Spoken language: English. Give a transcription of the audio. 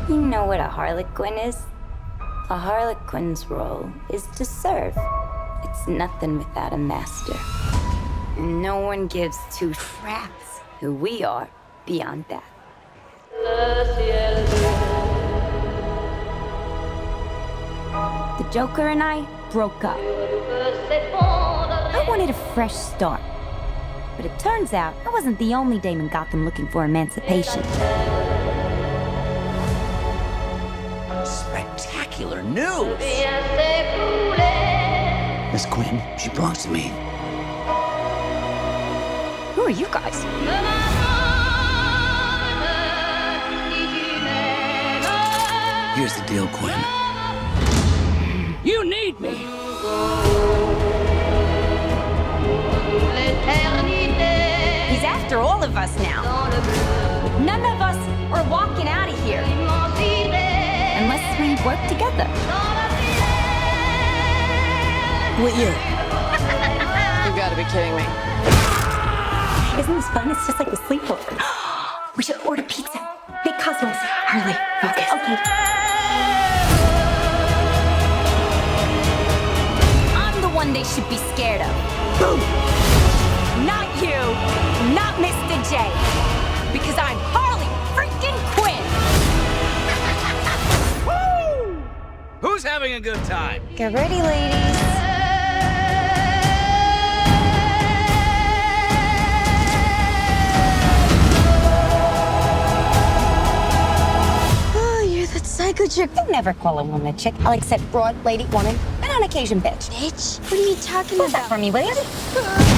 You know what a Harley Quinn is? A Harley Quinn's role is to serve. It's nothing without a master. No one gives two craps who we are beyond that. The Joker and I broke up. I wanted a fresh start. But it turns out I wasn't the only dame in Gotham looking for emancipation. Spectacular news! Miss Quinn, she belongs to me. Who are you guys? Here's the deal, Quinn. You need me! He's after all of us now. None of us are walking out of here. Unless we work together. What year? You gotta be kidding me. Isn't this fun? It's just like a sleepover. We should order pizza. Big cosmos. Harley, focus. Okay. I'm the one they should be scared of. Boom! Not you. Not Mr. J. Because I'm Harley freaking Quinn. Woo! Who's having a good time? Get ready, ladies. Psycho chick. I never call a woman a chick. I'll accept broad, lady, woman, and on occasion, bitch. Bitch? What are you talking Hold about? that for me, will you?